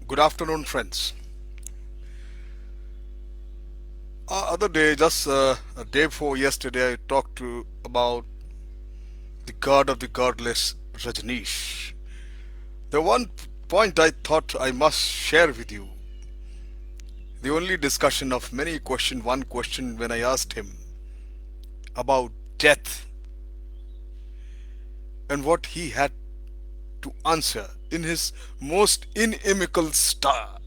Good afternoon, friends. Other day, just a day before yesterday, I talked to about the god of the godless, Rajneesh. The one point I thought I must share with you, the only discussion of many question, one question when I asked him about death and what he had to answer in his most inimical style.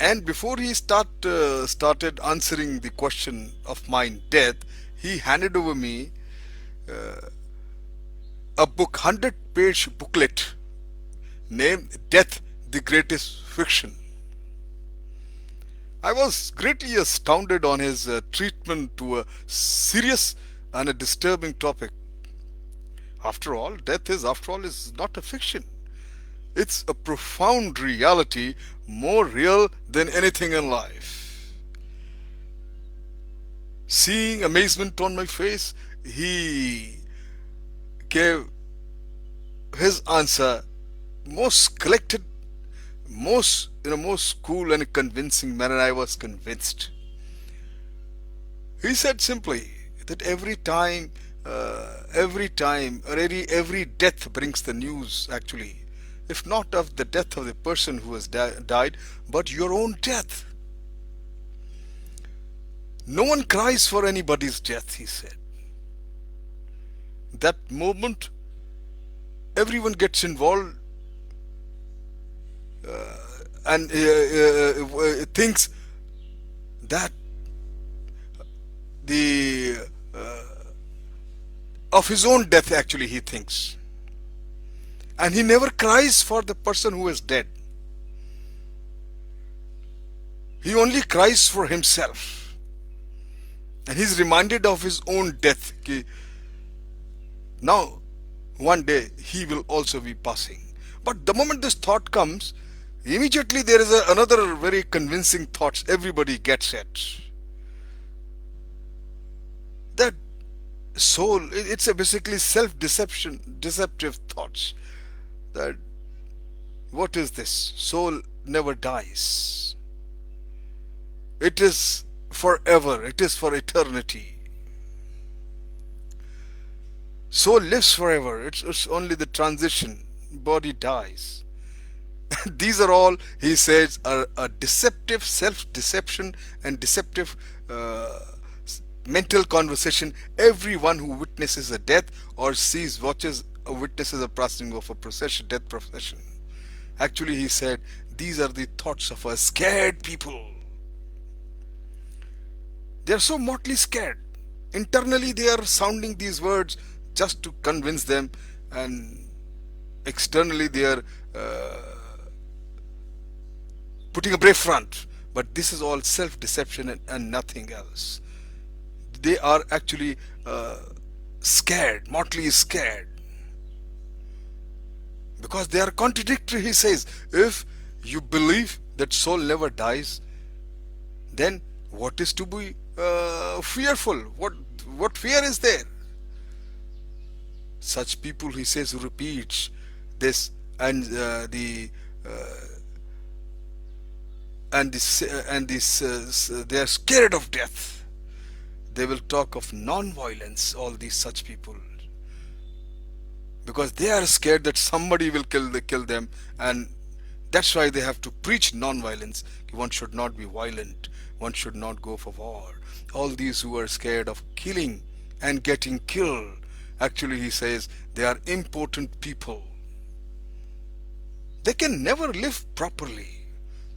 And before he started answering the question of mine, death, he handed over me a book, 100-page booklet named Death, the Greatest Fiction. I was greatly astounded on his treatment to a serious and a disturbing topic. After all, is not a fiction. It's a profound reality, more real than anything in life. Seeing amazement on my face, he gave his answer most collected, most in a most cool and convincing manner. I was convinced. He said simply that or every death brings the news. Actually, if not of the death of the person who has died, but your own death. No one cries for anybody's death, he said. That moment, everyone gets involved and thinks that the of his own death. Actually, he thinks, and he never cries for the person who is dead. He only cries for himself, and he's reminded of his own death. Now, one day he will also be passing. But the moment this thought comes, immediately there is another very convincing thought. Everybody gets it. That soul, it's a basically self-deception, deceptive thoughts. That what is this? Soul never dies. It is forever. It is for eternity. Soul lives forever. It's only the transition. Body dies. These are all, he says, are a deceptive self-deception and deceptive mental conversation. Everyone who witnesses a death or watches or witnesses a passing of a procession, death procession. Actually, he said, these are the thoughts of a scared people. They are so mortally scared. Internally, they are sounding these words just to convince them, and externally, they are putting a brave front. But this is all self-deception and nothing else. They are actually scared, mortally scared. Because they are contradictory, he says. If you believe that soul never dies, then what is to be fearful? What fear is there? Such people, he says, who repeats this and they are scared of death. They will talk of non-violence. All these such people, because they are scared that somebody will kill them, and that's why they have to preach non-violence. One should not be violent. One should not go for war. All these who are scared of killing and getting killed, actually, he says, they are important people. They can never live properly.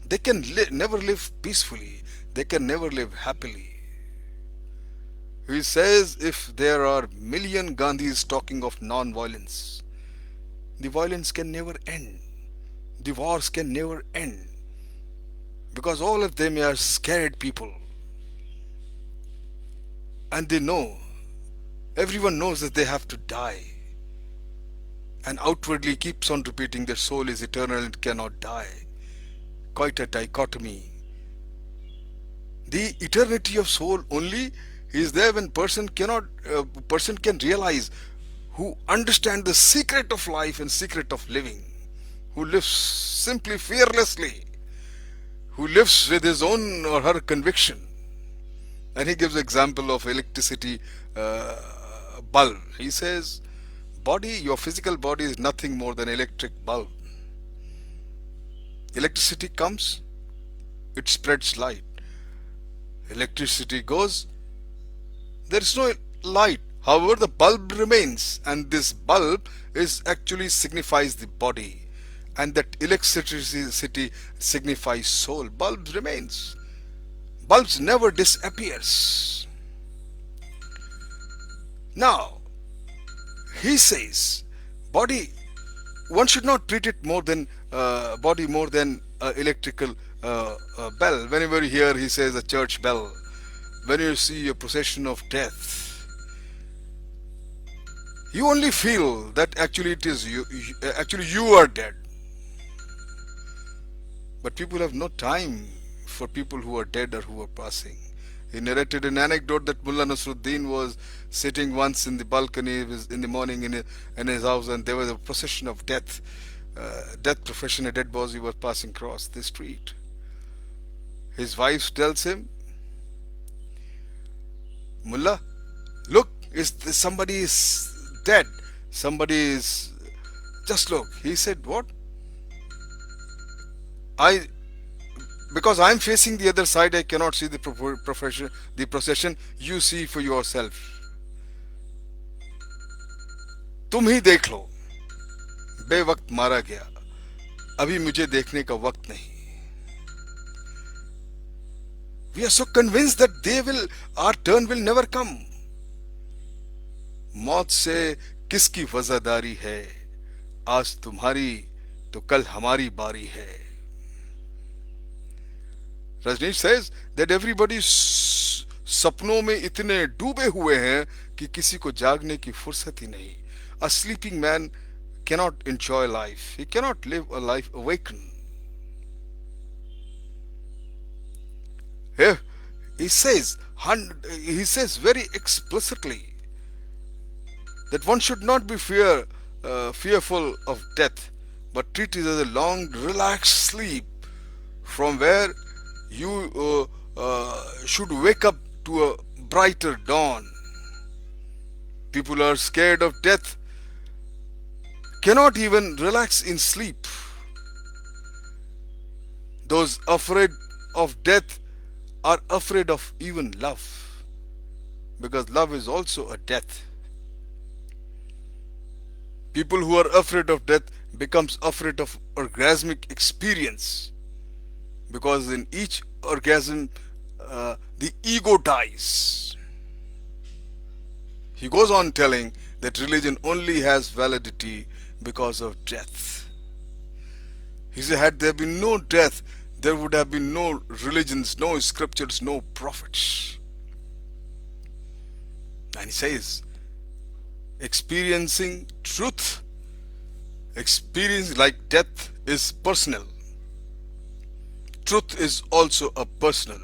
They can never live peacefully. They can never live happily. He says, if there are million Gandhis talking of non-violence, the violence can never end. The wars can never end. Because all of them are scared people. And they know, everyone knows that they have to die. And outwardly keeps on repeating their soul is eternal and cannot die. Quite a dichotomy. The eternity of soul only is there when person can realize who understand the secret of life and secret of living, who lives simply fearlessly, who lives with his own or her conviction. And he gives example of electricity bulb. He says, body, your physical body is nothing more than electric bulb. Electricity comes, it spreads light. Electricity goes, there is no light. However, the bulb remains, and this bulb is actually signifies the body, and that electricity signifies soul. Bulb remains. Bulbs never disappears. Now, he says, body, one should not treat it more than body more than electrical bell. Whenever you hear, he says, a church bell, when you see a procession of death, you only feel that actually it is you, actually you are dead. But people have no time for people who are dead or who are passing. He narrated an anecdote that Mullah Nasruddin was sitting once in the balcony in the morning in his house, and there was a procession of death. Death procession, a dead body was passing across the street. His wife tells him, Mullah, look, somebody is dead. Somebody is, just look. He said, what? Because I'm facing the other side, I cannot see the procession. You see for yourself. तुम ही देख लो, बेवक्त मारा गया, अभी मुझे देखने का वक्त नहीं. We are so convinced that our turn will never come. मौत से किसकी वज़ादारी है, आज तुम्हारी तो कल हमारी बारी है. रजनीश says that everybody सपनों में इतने डूबे हुए हैं कि किसी को जागने की फुर्सत ही नहीं. A sleeping man cannot enjoy life. He cannot live a life awakened. Here he says very explicitly that one should not be fearful of death, but treat it as a long, relaxed sleep from where you should wake up to a brighter dawn. People are scared of death, cannot even relax in sleep. Those afraid of death are afraid of even love, because love is also a death. People who are afraid of death becomes afraid of orgasmic experience, because in each orgasm the ego dies. He goes on telling that religion only has validity because of death. He said, had there been no death, there would have been no religions, no scriptures, no prophets. And he says, experiencing truth, experience like death is personal. Truth is also a personal.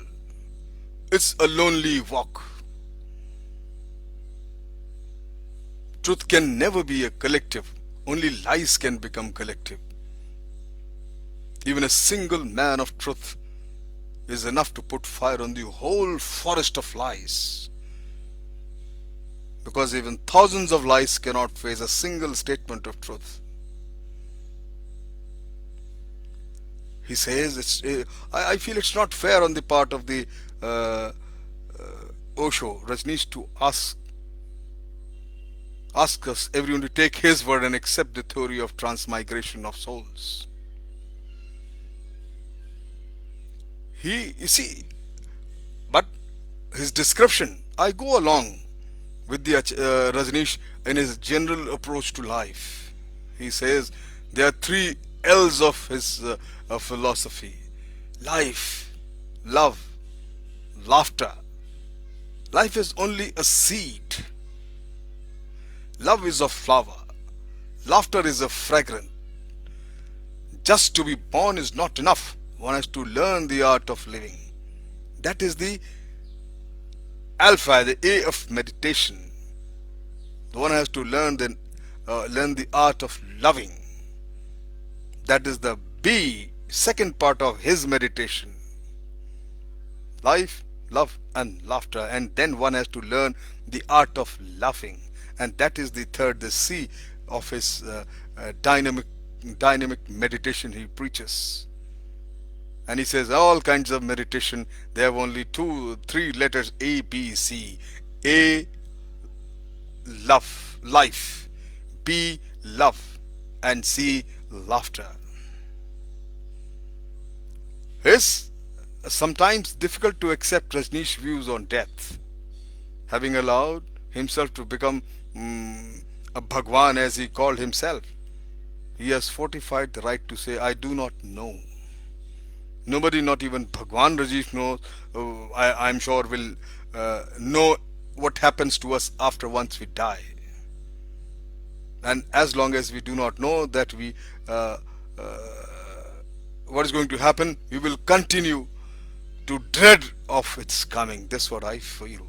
It's a lonely walk. Truth can never be a collective. Only lies can become collective. Even a single man of truth is enough to put fire on the whole forest of lies. Because even thousands of lies cannot face a single statement of truth. He says, I feel it's not fair on the part of the Osho, Rajneesh, to ask us, everyone, to take his word and accept the theory of transmigration of souls. You see, but his description, I go along with the Rajneesh in his general approach to life. He says there are 3 L's of his philosophy: life, love, laughter. Life is only a seed. Love is a flower. Laughter is a fragrance. Just to be born is not enough. One has to learn the art of living. That is the alpha, the A of meditation. One has to learn the art of loving. That is the B, second part of his meditation. Life, love, and laughter. And then one has to learn the art of laughing. And that is the third, the C of his dynamic meditation he preaches. And he says all kinds of meditation, they have only three letters: A, B, C. A, love, life. B, love. And C, laughter. It's sometimes difficult to accept Rajneesh's views on death, having allowed himself to become a Bhagwan as he called himself. He has fortified the right to say, I do not know. Nobody, not even Bhagwan Rajiv knows, I'm sure will know what happens to us after once we die. And as long as we do not know that uh, uh, what is going to happen, we will continue to dread of its coming. That's what I feel.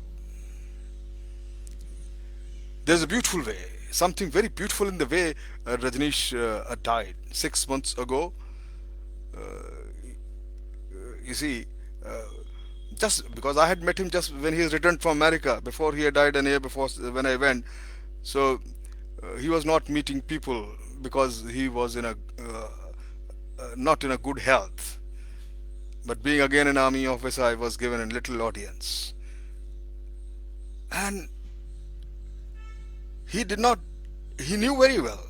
There's a beautiful way, something very beautiful in the way Rajneesh died 6 months ago. You see, uh, just because I had met him just when he has returned from America, before he had died an year before when I went. So he was not meeting people because he was in a not in a good health. But being again an army officer, I was given a little audience. And he did not, he knew very well,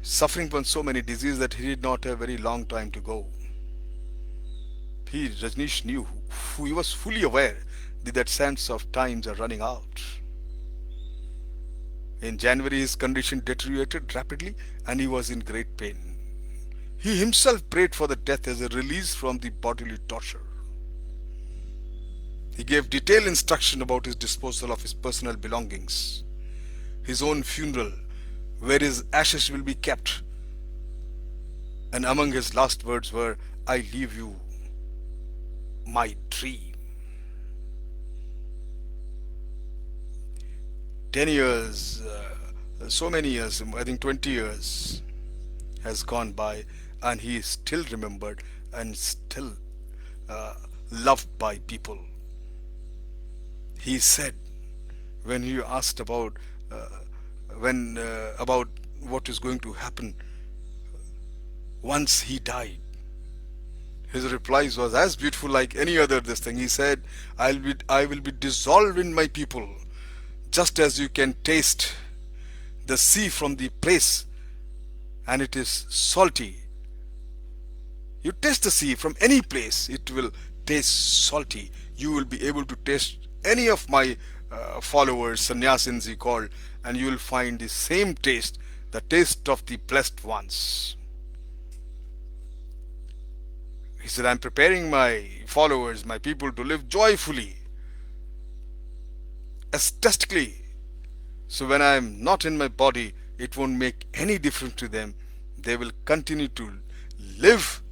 suffering from so many diseases, that he did not have very long time to go. Rajneesh knew, he was fully aware that sense of times are running out. In January, his condition deteriorated rapidly and he was in great pain. He himself prayed for the death as a release from the bodily torture. He gave detailed instruction about his disposal of his personal belongings, his own funeral, where his ashes will be kept. And among his last words were, I leave you my dream. 10 years, so many years, I think 20 years has gone by, and he is still remembered and still uh, loved by people. He said, when he asked about what is going to happen once he died, his replies was as beautiful like any other this thing. He said, I will be dissolved in my people, just as you can taste the sea from the place and it is salty. You taste the sea from any place, it will taste salty. You will be able to taste any of my followers, sannyasins he called, and you will find the same taste, the taste of the blessed ones. He said, I'm preparing my followers, my people, to live joyfully, ecstatically. So when I am not in my body, it won't make any difference to them. They will continue to live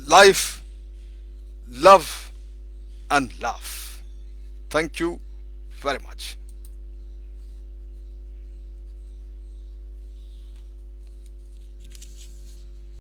life, love, and laugh. Thank you very much.